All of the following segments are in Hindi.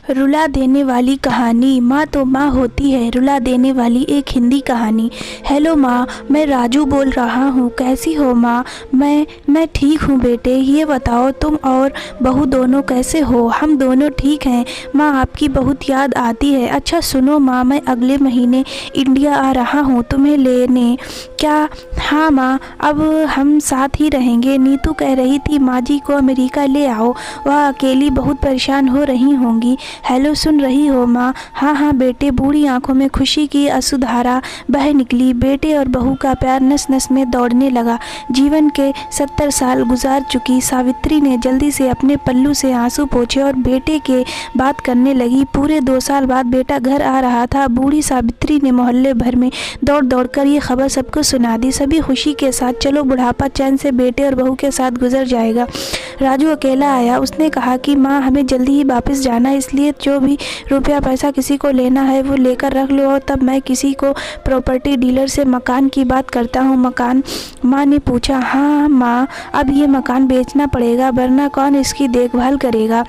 रुला देने वाली कहानी। माँ तो माँ होती है, रुला देने वाली एक हिंदी कहानी। हेलो माँ, मैं राजू बोल रहा हूँ। कैसी हो माँ? मैं ठीक हूँ बेटे। ये बताओ तुम और बहू दोनों कैसे हो? हम दोनों ठीक हैं माँ, आपकी बहुत याद आती है। अच्छा सुनो माँ, मैं अगले महीने इंडिया आ रहा हूँ तुम्हें लेने। क्या? हाँ माँ, अब हम साथ ही रहेंगे। नीतू कह रही थी माँ जी को अमेरिका ले आओ, वह अकेली बहुत परेशान हो रही होंगी। हेलो, सुन रही हो माँ? हाँ हाँ बेटे। बूढ़ी आंखों में खुशी की अश्रुधारा बह निकली। बेटे और बहू का प्यार नस नस में दौड़ने लगा। जीवन के 70 साल गुजार चुकी सावित्री ने जल्दी से अपने पल्लू से आंसू पोंछे और बेटे के बात करने लगी। पूरे 2 साल बाद बेटा घर आ रहा था। बूढ़ी सावित्री ने मोहल्ले भर में दौड़ दौड़ कर ये खबर सबको सुना दी। सभी खुशी के साथ चलो बुढ़ापा चैन से बेटे और बहू के साथ गुजर जाएगा। राजू अकेला आया। उसने कहा कि माँ हमें जल्दी ही वापस जाना, इसलिए जो भी रुपया पैसा किसी को लेना है वो लेकर रख लो, और तब मैं किसी को प्रॉपर्टी डीलर से मकान की बात करता हूँ। मकान? माँ ने पूछा। हाँ माँ, अब ये मकान बेचना पड़ेगा, वरना कौन इसकी देखभाल करेगा?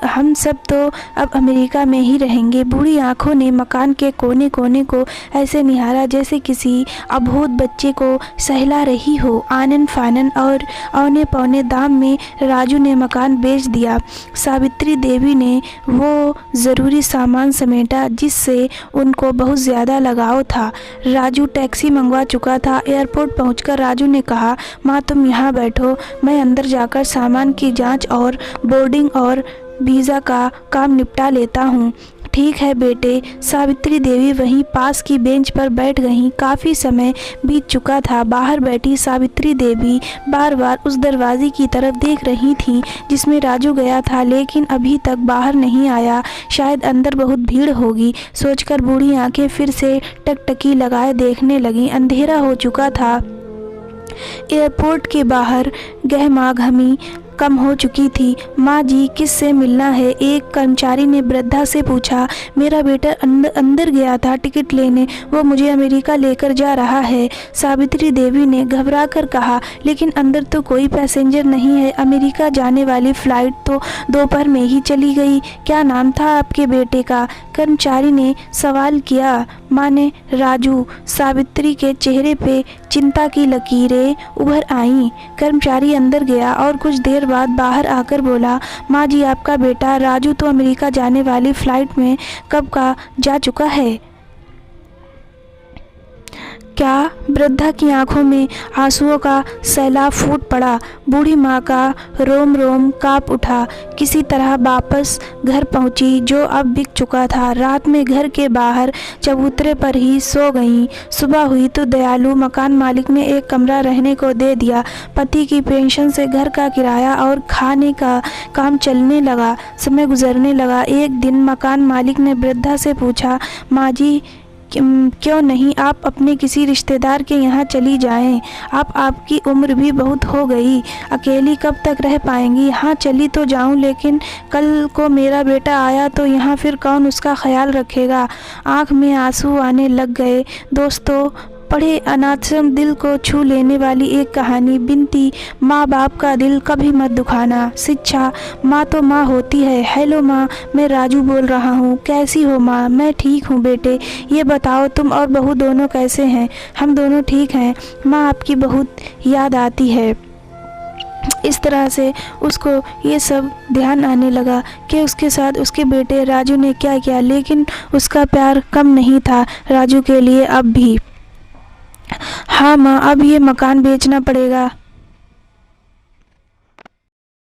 हम सब तो अब अमेरिका में ही रहेंगे। बूढ़ी आंखों ने मकान के कोने कोने को ऐसे निहारा जैसे किसी अबोध बच्चे को सहला रही हो। आनन फानन और औने पौने दाम में राजू ने मकान बेच दिया। सावित्री देवी ने वो ज़रूरी सामान समेटा जिससे उनको बहुत ज़्यादा लगाव था। राजू टैक्सी मंगवा चुका था। एयरपोर्ट पहुंचकर राजू ने कहा, माँ तुम यहाँ बैठो, मैं अंदर जाकर सामान की जांच और बोर्डिंग और वीज़ा का काम निपटा लेता हूँ। ठीक है बेटे। सावित्री देवी वहीं पास की बेंच पर बैठ गईं। काफ़ी समय बीत चुका था। बाहर बैठी सावित्री देवी बार बार उस दरवाजे की तरफ देख रही थीं जिसमें राजू गया था, लेकिन अभी तक बाहर नहीं आया। शायद अंदर बहुत भीड़ होगी सोचकर बूढ़ी आंखें फिर से टकटकी लगाए देखने लगीं। अंधेरा हो चुका था। एयरपोर्ट के बाहर गहमागहमी कम हो चुकी थी। माँ जी, किससे मिलना है? एक कर्मचारी ने वृद्धा से पूछा। मेरा बेटा अंदर गया था टिकट लेने, वो मुझे अमेरिका लेकर जा रहा है, सावित्री देवी ने घबरा कर कहा। लेकिन अंदर तो कोई पैसेंजर नहीं है। अमेरिका जाने वाली फ़्लाइट तो दोपहर में ही चली गई। क्या नाम था आपके बेटे का? कर्मचारी ने सवाल किया। माँ ने राजू। सावित्री के चेहरे पे चिंता की लकीरें उभर आईं। कर्मचारी अंदर गया और कुछ देर बाद बाहर आकर बोला, माँ जी आपका बेटा राजू तो अमेरिका जाने वाली फ़्लाइट में कब का जा चुका है। क्या? वृद्धा की आंखों में आंसुओं का सैलाब फूट पड़ा। बूढ़ी माँ का रोम रोम काँप उठा। किसी तरह वापस घर पहुँची जो अब बिक चुका था। रात में घर के बाहर चबूतरे पर ही सो गईं। सुबह हुई तो दयालु मकान मालिक ने एक कमरा रहने को दे दिया। पति की पेंशन से घर का किराया और खाने का काम चलने लगा। समय गुजरने लगा। एक दिन मकान मालिक ने वृद्धा से पूछा, माँ जी क्यों नहीं आप अपने किसी रिश्तेदार के यहाँ चली जाएं? आपकी उम्र भी बहुत हो गई, अकेली कब तक रह पाएंगी? हाँ चली तो जाऊं, लेकिन कल को मेरा बेटा आया तो यहाँ फिर कौन उसका ख्याल रखेगा? आँख में आंसू आने लग गए। दोस्तों, पढ़े अनाथसम दिल को छू लेने वाली एक कहानी। बिनती, माँ बाप का दिल कभी मत दुखाना। शिक्षा, माँ तो माँ होती है। हेलो माँ, मैं राजू बोल रहा हूँ। कैसी हो माँ? मैं ठीक हूँ बेटे। ये बताओ तुम और बहू दोनों कैसे हैं? हम दोनों ठीक हैं माँ, आपकी बहुत याद आती है। इस तरह से उसको ये सब ध्यान आने लगा कि उसके साथ उसके बेटे राजू ने क्या किया, लेकिन उसका प्यार कम नहीं था राजू के लिए अब भी। हाँ माँ, अब ये मकान बेचना पड़ेगा।